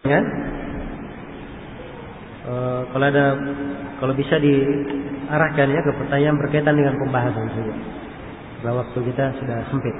Kan? Kalau bisa diarahkan ya ke pertanyaan berkaitan dengan pembahasan saja. Karena waktu kita sudah sempit.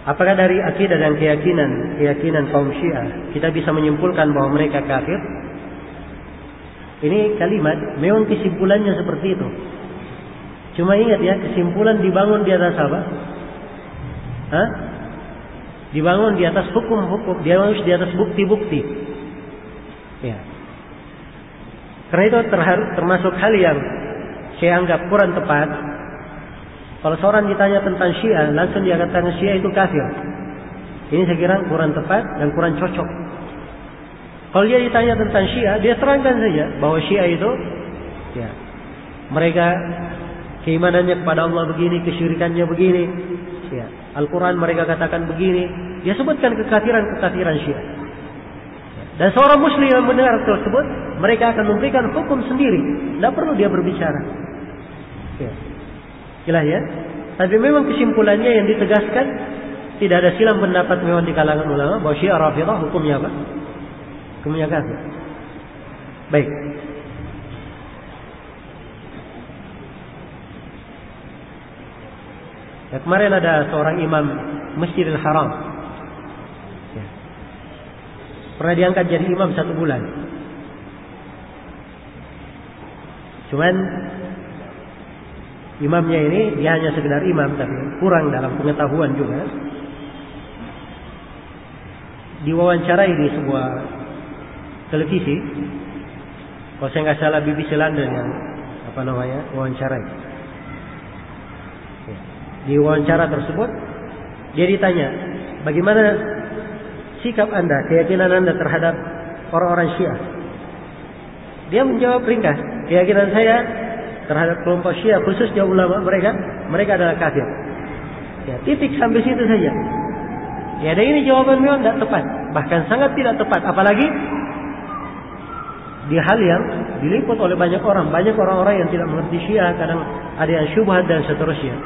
Apakah dari akidah dan keyakinan kaum Syiah kita bisa menyimpulkan bahwa mereka kafir? Ini kalimat memang kesimpulannya seperti itu. Cuma ingat ya, kesimpulan dibangun di atas apa? Dibangun di atas hukum-hukum, dibangun di atas bukti-bukti. Ya. Karena itu termasuk hal yang saya anggap kurang tepat. Kalau seorang ditanya tentang Syiah, langsung dia katakan Syiah itu kafir. Ini saya kira kurang tepat dan kurang cocok. Kalau dia ditanya tentang Syiah, dia terangkan saja bahwa Syiah itu, ya, mereka keimanannya kepada Allah begini, kesyirikannya begini. Ya, Al-Quran mereka katakan begini. Dia sebutkan kekafiran Syiah. Dan seorang Muslim yang mendengar tersebut, mereka akan memberikan hukum sendiri. Tidak perlu dia berbicara. Ya. Jelas ya. Tapi memang kesimpulannya yang ditegaskan tidak ada silang pendapat memang di kalangan ulama bahwa Syiah Rafidhah hukumnya apa? Hukumnya kafir. Baik. Ya, kemarin ada seorang imam Masjidil Haram. Ya. Pernah diangkat jadi imam 1 bulan. Cuman imamnya ini dia hanya sekedar imam tapi kurang dalam pengetahuan juga. Diwawancarai di sebuah televisi, kalau saya nggak salah BBC London yang wawancarai. Di wawancara tersebut dia ditanya, bagaimana sikap Anda, keyakinan Anda terhadap orang-orang Syiah? Dia menjawab ringkas, keyakinan saya terhadap kelompok Syiah khususnya ulama mereka adalah kafir. Ya, titik sampai situ saja. Ya, dan ini jawaban memang tidak tepat, bahkan sangat tidak tepat, apalagi di hal yang diliput oleh banyak orang-orang yang tidak mengerti Syiah, kadang ada yang syubhat dan seterusnya.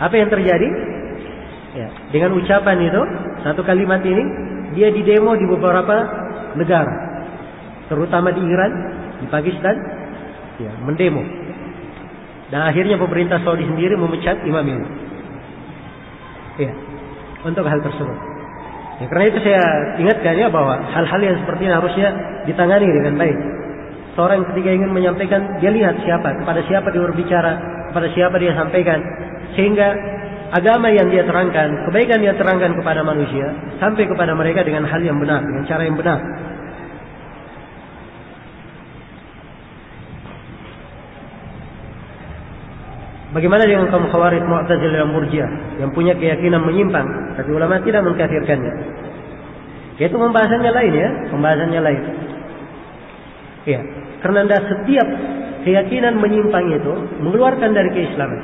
Apa yang terjadi? Ya, dengan ucapan itu, satu kalimat ini, dia didemo di beberapa negara, terutama di Iran, di Pakistan. Ya, mendemo. Dan akhirnya pemerintah Saudi sendiri memecat imam ini. Ya, untuk hal tersebut. Ya, karena itu saya ingatkan ya bahwa hal-hal yang seperti ini harusnya ditangani dengan baik. Seorang ketika ingin menyampaikan, dia lihat kepada siapa dia berbicara, kepada siapa dia sampaikan, sehingga agama yang dia terangkan, kebaikan yang terangkan kepada manusia sampai kepada mereka dengan hal yang benar, dengan cara yang benar. Bagaimana dengan kaum Khawarij, Mu'tazilah dan Murji'ah yang punya keyakinan menyimpang, tapi ulama tidak mengkafirkannya? Yaitu pembahasannya lain ya, pembahasannya lain. Ya, karena setiap keyakinan menyimpang itu mengeluarkan dari keislaman.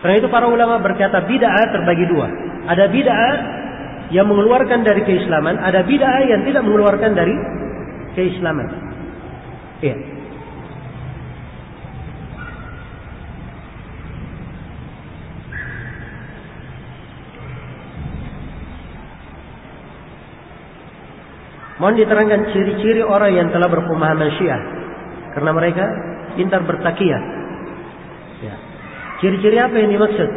Karena itu para ulama berkata bid'ah terbagi dua. Ada bid'ah yang mengeluarkan dari keislaman, ada bid'ah yang tidak mengeluarkan dari keislaman. Ya. Mohon diterangkan ciri-ciri orang yang telah berpemahaman Syiah, karena mereka pintar bertakiyah. Ya. Ciri-ciri apa yang dimaksud?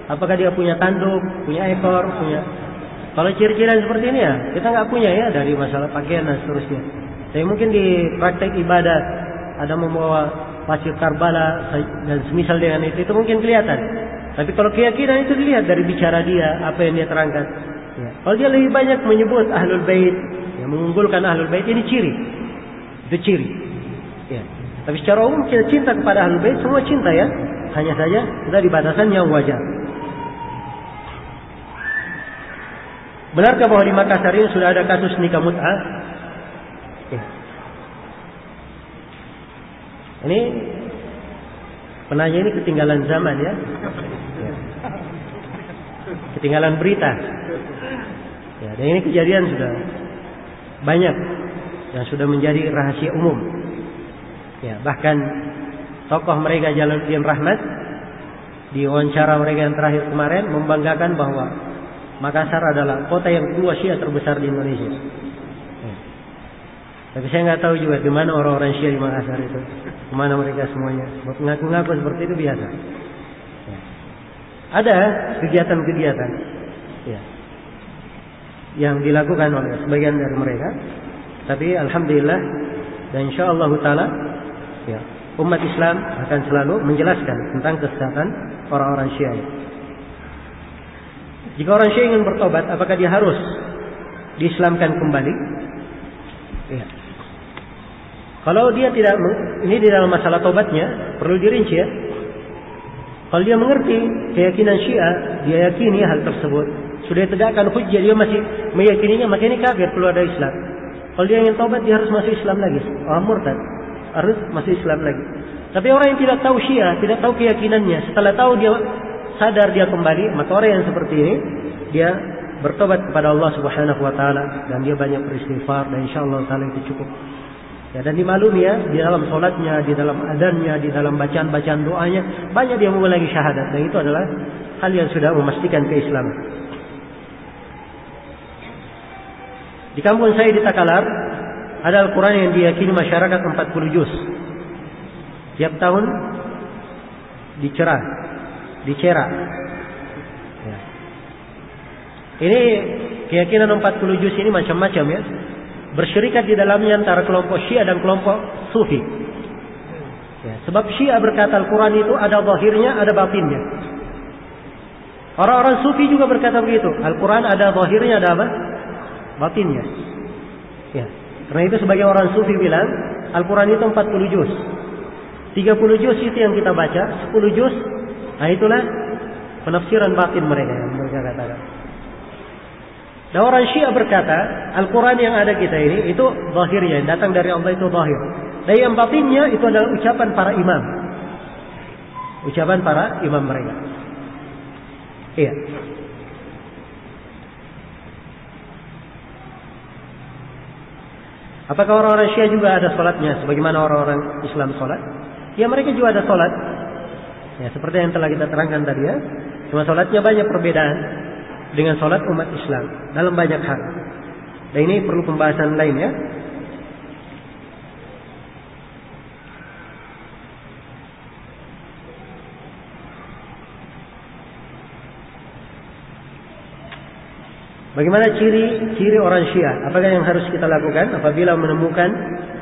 Apakah dia punya tanduk, punya ekor, punya? Kalau ciri-ciri seperti ini ya kita nggak punya ya, dari masalah pakaian dan seterusnya. Tapi mungkin di praktek ibadah ada membawa pasir Karbala dan semisal dengan itu mungkin kelihatan. Tapi kalau keyakinan itu dilihat dari bicara dia, apa yang dia terangkan. Ya. Kalau dia lebih banyak menyebut Ahlul Bait, yang mengunggulkan Ahlul Bait, ini ciri. Itu ciri. Ya. Tapi secara umum kita cinta kepada Ahlul Bait, semua cinta ya. Hanya saja kita di batasan yang wajar. Benarkah bahwa di Makassar ini sudah ada kasus nikah mut'ah? Ya. Ini Penanya ini ketinggalan zaman ya. Ketinggalan berita. Ya, dan ini kejadian sudah banyak yang sudah menjadi rahasia umum. Ya, bahkan tokoh mereka Jalaluddin Rahmat di wawancara mereka yang terakhir kemarin membanggakan bahwa Makassar adalah kota yang kedua Syiah terbesar di Indonesia. Ya. Tapi saya nggak tahu juga di mana orang-orang Syiah di Makassar itu, kemana mereka semuanya. Mengaku-ngaku seperti itu biasa. Ya. Ada kegiatan-kegiatan ya, yang dilakukan oleh sebagian dari mereka, tapi alhamdulillah dan insyaallah taala ya, umat Islam akan selalu menjelaskan tentang kesesatan orang-orang Syiah. Jika orang Syiah ingin bertobat, apakah dia harus diislamkan kembali? Ya. Kalau dia tidak, ini di dalam masalah tobatnya perlu dirinci ya. Kalau dia mengerti keyakinan Syiah, dia yakini hal tersebut, sudah ditegakkan hujjah, dia masih meyakininya, maka ini kafir, perlu ada Islam. Kalau dia ingin tobat, dia harus masuk Islam lagi. Orang murtad harus masuk Islam lagi. Tapi orang yang tidak tahu Syiah, tidak tahu keyakinannya, setelah tahu dia sadar, dia kembali, maka orang yang seperti ini dia bertobat kepada Allah Subhanahu wa taala dan dia banyak beristighfar dan insyaallah taala itu cukup. Ya, dan dimaklumi ya, di dalam salatnya, di dalam adzannya, di dalam bacaan-bacaan doanya banyak dia mengulangi syahadat, dan itu adalah hal yang sudah memastikan keislaman. Di kampung saya di Takalar ada Al-Quran yang diyakini masyarakat 40 juz. Tiap tahun dicerak. Ya. Ini keyakinan 40 juz ini macam-macam ya. Bersyirikat di dalamnya antara kelompok Syiah dan kelompok Sufi. Ya, sebab Syiah berkata Al-Quran itu ada zahirnya, ada batinnya. Orang-orang Sufi juga berkata begitu. Al-Quran ada zahirnya, ada apa? Batinnya. Ya. Karena itu sebagai orang Sufi bilang Al-Quran itu 40 juz. 30 juz itu yang kita baca, 10 juz, nah itulah penafsiran batin mereka yang mereka katakan. Dan orang Syiah berkata Al-Quran yang ada kita ini itu zahirnya, yang datang dari Allah itu zahir. Dan yang batinnya itu adalah ucapan para imam. Ucapan para imam mereka. Iya. Apakah orang-orang Syiah juga ada sholatnya sebagaimana orang-orang Islam sholat? Ya, mereka juga ada sholat. Ya, seperti yang telah kita terangkan tadi ya. Cuma sholatnya banyak perbedaan dengan sholat umat Islam dalam banyak hal. Dan ini perlu pembahasan lain ya. Bagaimana ciri orang Syiah? Apakah yang harus kita lakukan apabila menemukan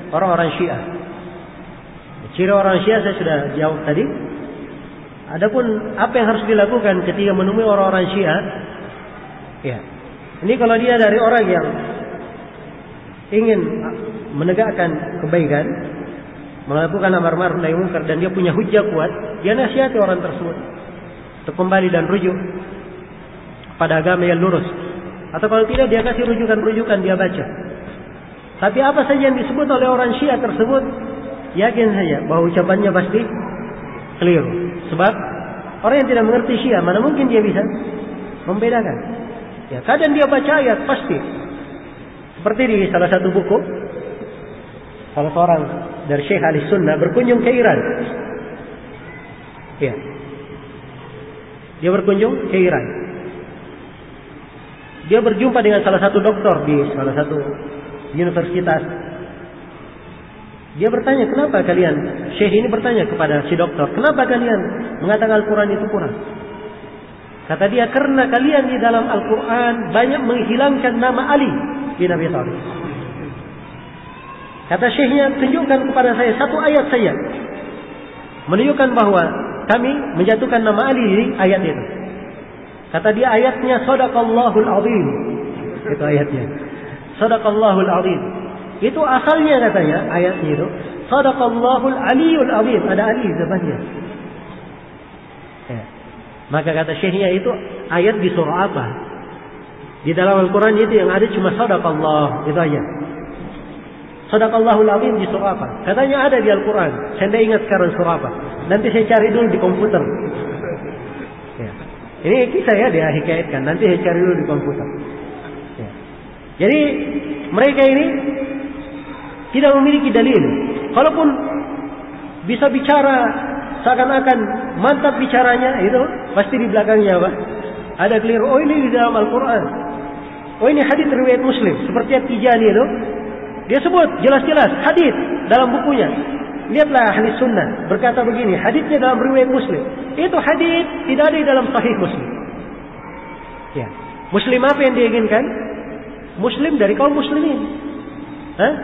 orang-orang Syiah? Ciri orang Syiah saya sudah jawab tadi. Adapun apa yang harus dilakukan ketika menemui orang-orang Syiah? Ya, ini kalau dia dari orang yang ingin menegakkan kebaikan, melakukan amar ma'ruf nahi munkar, dan dia punya hujjah kuat, dia nasihati orang tersebut untuk kembali dan rujuk pada agama yang lurus. Atau kalau tidak, dia kasih rujukan-rujukan, dia baca. Tapi apa saja yang disebut oleh orang Syiah tersebut, yakin saja bahwa ucapannya pasti keliru. Sebab orang yang tidak mengerti Syiah, mana mungkin dia bisa membedakan. Ya, kadang dia baca ayat pasti. Seperti di salah satu buku, salah seorang dari Syekh Ahli Sunnah berkunjung ke Iran. Ya, dia berkunjung ke Iran. Dia berjumpa dengan salah satu doktor di salah satu universitas. Dia bertanya, kenapa kalian, Syekh ini bertanya kepada si doktor, kenapa kalian mengatakan Al-Quran itu kurang? Kata dia, karena kalian di dalam Al-Quran banyak menghilangkan nama Ali bin Abi Thalib. Kata Syekhnya, tunjukkan kepada saya satu ayat saja menunjukkan bahwa kami menjatuhkan nama Ali di ayat itu. Kata dia, ayatnya Shadaqallahul Azim. Itu ayatnya. Shadaqallahul Azim. Itu asalnya katanya, ayatnya itu Shadaqallahul Aliyul Azim. Ada Ali sebabnya. Ya. Maka kata Syekhnya, itu ayat di surah apa? Di dalam Al-Quran itu yang ada cuma Shadaqallah. Itu aja. Shadaqallahul Azim di surah apa? Katanya ada di Al-Quran. Saya tidak ingat sekarang surah apa. Nanti saya cari dulu di komputer. Ya. Ini kisah ya, dia hikayatkan. Nanti saya cari dulu di komputer. Ya. Jadi mereka ini tidak memiliki dalil. Kalaupun bisa bicara seakan-akan mantap bicaranya, itu pasti di belakangnya apa? Ada keliru. Oh, ini di dalam Al-Quran. Oh, ini hadits riwayat Muslim. Seperti At-Tijani itu, dia sebut jelas-jelas hadits dalam bukunya. Lihatlah ahli sunnah berkata begini, haditsnya dalam riwayat Muslim. Itu hadits tidak ada di dalam Sahih Muslim. Ya. Muslim apa yang dia inginkan? Muslim dari kaum muslimin. Hah?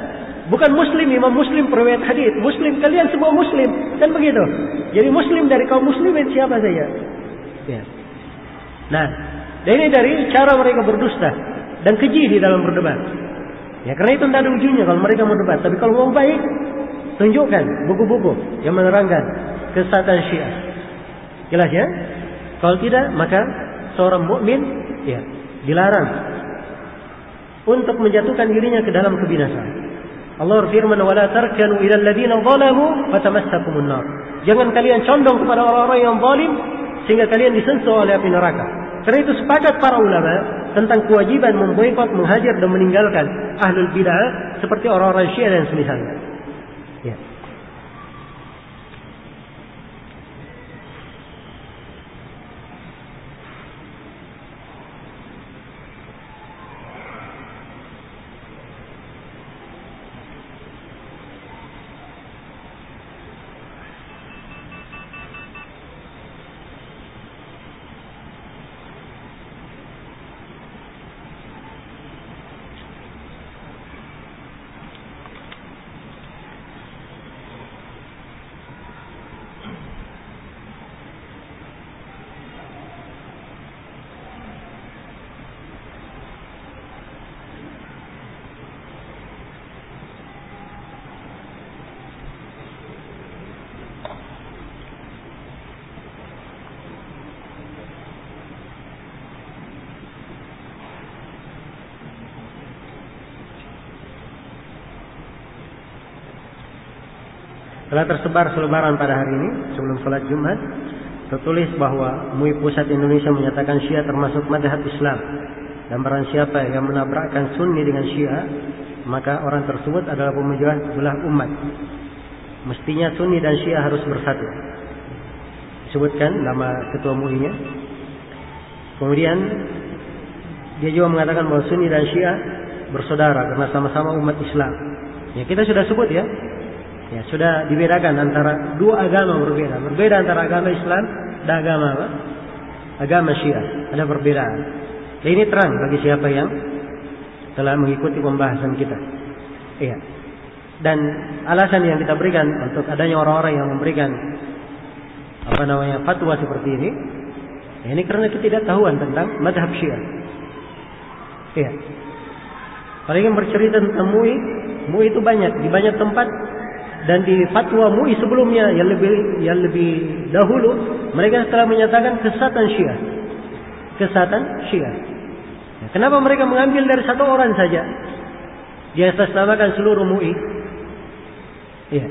Bukan Muslim, Imam Muslim periwayat hadits. Muslim, kalian semua Muslim. Kan begitu. Jadi Muslim dari kaum muslimin siapa saja. Ya. Nah, dan ini dari cara mereka berdusta dan keji di dalam berdebat. Ya, karena itu tidak ada ujungnya kalau mereka mau debat. Tapi kalau mau baik, tunjukkan buku-buku yang menerangkan kesesatan Syiah. Jelas ya? Kalau tidak, maka seorang mukmin ya dilarang untuk menjatuhkan dirinya ke dalam kebinasaan. Allah berfirman, "Wala tarkanu ila alladziina zalamu fatamassakumun nar." Jangan kalian condong kepada orang-orang yang zalim sehingga kalian disentuh oleh api neraka. Karena itu sepakat para ulama tentang kewajiban memboikot, menghajar dan meninggalkan ahlul bid'ah seperti orang-orang Syiah dan semisalnya. Ya. Telah tersebar selebaran pada hari ini sebelum sholat Jumat, tertulis bahwa MUI Pusat Indonesia menyatakan Syiah termasuk madhab Islam, dan barang siapa yang menabrakkan Sunni dengan Syiah, maka orang tersebut adalah pemecah belah umat. Mestinya Sunni dan Syiah harus bersatu. Disebutkan nama ketua MUI-nya. Kemudian dia juga mengatakan bahwa Sunni dan Syiah bersaudara karena sama-sama umat Islam. Ya, kita sudah sebut ya. Ya, sudah dibedakan antara dua agama berbeda. Berbeda antara agama Islam dan agama apa? Agama Syiah. Ada perbedaan. Dan ini terang bagi siapa yang telah mengikuti pembahasan kita. Iya. Dan alasan yang kita berikan untuk adanya orang-orang yang memberikan fatwa seperti ini, ya ini karena ketidaktahuan tentang mazhab Syiah. Iya. Kalau ingin bercerita tentang MUI itu banyak di banyak tempat. Dan di fatwa MUI sebelumnya yang lebih dahulu, mereka telah menyatakan kesesatan Syiah. Kesesatan Syiah. Ya, kenapa mereka mengambil dari satu orang saja? Dia atasnamakan seluruh MUI. Ya.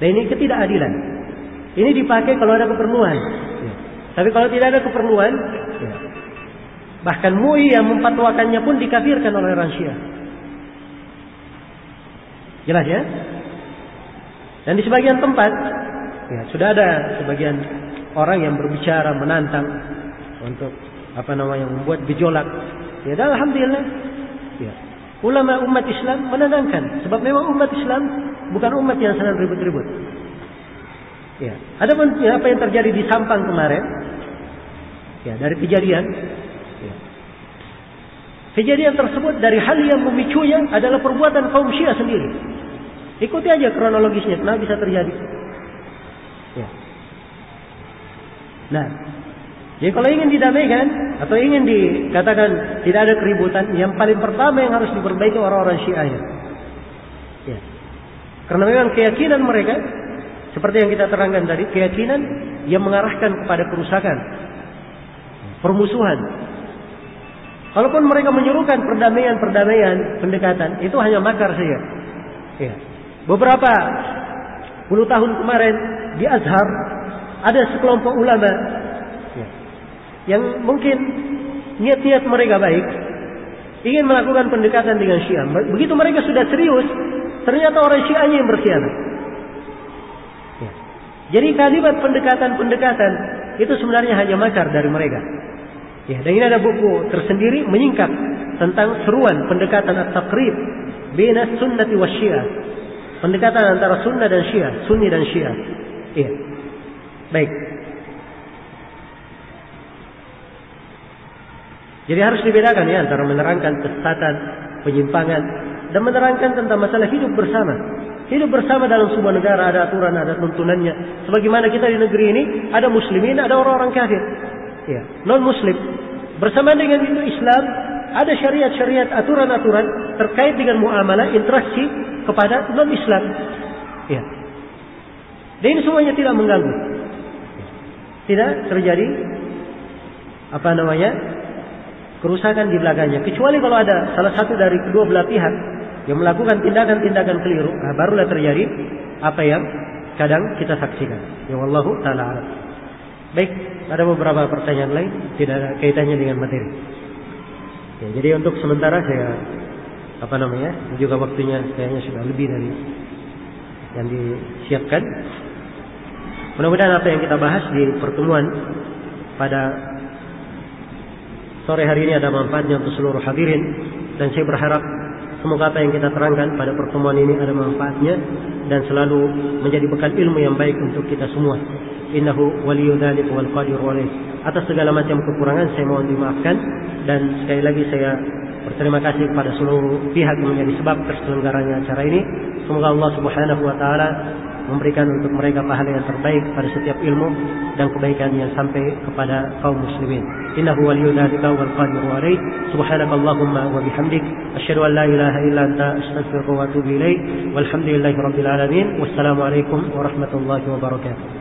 Dan ini ketidakadilan. Ini dipakai kalau ada keperluan. Ya. Tapi kalau tidak ada keperluan, ya. Bahkan MUI yang memfatwakannya pun dikafirkan oleh orang Syiah. Jelas ya? Dan di sebagian tempat, ya, sudah ada sebagian orang yang berbicara menantang untuk membuat gejolak. Ya, dan alhamdulillah, ya, ulama umat Islam menenangkan. Sebab memang umat Islam bukan umat yang senang ribut-ribut. Ya, adapun apa yang terjadi di Sampang kemarin, ya, dari kejadian, ya, kejadian tersebut dari hal yang memicunya adalah perbuatan kaum Syiah sendiri. Ikuti aja kronologisnya, kenapa bisa terjadi. Ya. Nah, jadi kalau ingin didamaikan atau ingin dikatakan tidak ada keributan, yang paling pertama yang harus diperbaiki orang-orang Syiah. Ya. Karena memang keyakinan mereka, seperti yang kita terangkan tadi, keyakinan yang mengarahkan kepada kerusakan, permusuhan. Kalaupun mereka menyuruhkan perdamaian, pendekatan, itu hanya makar saja. Ya. Beberapa puluh tahun kemarin di Azhar ada sekelompok ulama yang mungkin niat-niat mereka baik, ingin melakukan pendekatan dengan Syiah. Begitu mereka sudah serius, ternyata orang Syiahnya yang berkhianat. Ya. Jadi kalimat pendekatan itu sebenarnya hanya makar dari mereka. Ya, dan ini ada buku tersendiri menyingkap tentang seruan pendekatan at-taqrib baina sunnati wa Syiah. Pendekatan antara sunnah dan Syiah, sunni dan Syiah. Iya. Baik. Jadi harus dibedakan ya antara menerangkan kesesatan, penyimpangan, dan menerangkan tentang masalah hidup bersama. Hidup bersama dalam sebuah negara ada aturan, ada tuntunannya. Sebagaimana kita di negeri ini ada muslimin, ada orang-orang kafir. Ya, non muslim. Bersamaan dengan itu Islam ada syariat-syariat, aturan-aturan terkait dengan muamalah, interaksi kepada non Islam. Ya. Dan ini semuanya tidak mengganggu. Tidak terjadi kerusakan di belakangnya. Kecuali kalau ada salah satu dari kedua belah pihak yang melakukan tindakan-tindakan keliru, barulah terjadi apa yang kadang kita saksikan. Ya wallahu taala a'lam. Baik, ada beberapa pertanyaan lain tidak ada kaitannya dengan materi. Ya, jadi untuk sementara saya juga waktunya kayaknya sudah lebih dari yang disiapkan. Mudah-mudahan apa yang kita bahas di pertemuan pada sore hari ini ada manfaatnya untuk seluruh hadirin, dan saya berharap semoga apa yang kita terangkan pada pertemuan ini ada manfaatnya dan selalu menjadi bekal ilmu yang baik untuk kita semua. Innahu waliyyu dzalika wal qadiru alaih. Atas segala macam kekurangan saya mohon dimaafkan, dan sekali lagi saya berterima kasih kepada seluruh pihak yang menjadi sebab terselenggaranya acara ini. Semoga Allah Subhanahu wa taala memberikan untuk mereka pahala yang terbaik pada setiap ilmu dan kebaikan yang sampai kepada kaum muslimin. Innahu waliyyu dzalika wal qadiru alaih. Subhanakallahumma wa bihamdik asyhadu an la ilaha illa anta astaghfiruka wa atubu ilaik. Walhamdulillahirabbil alamin. Wassalamu alaikum warahmatullahi wabarakatuh.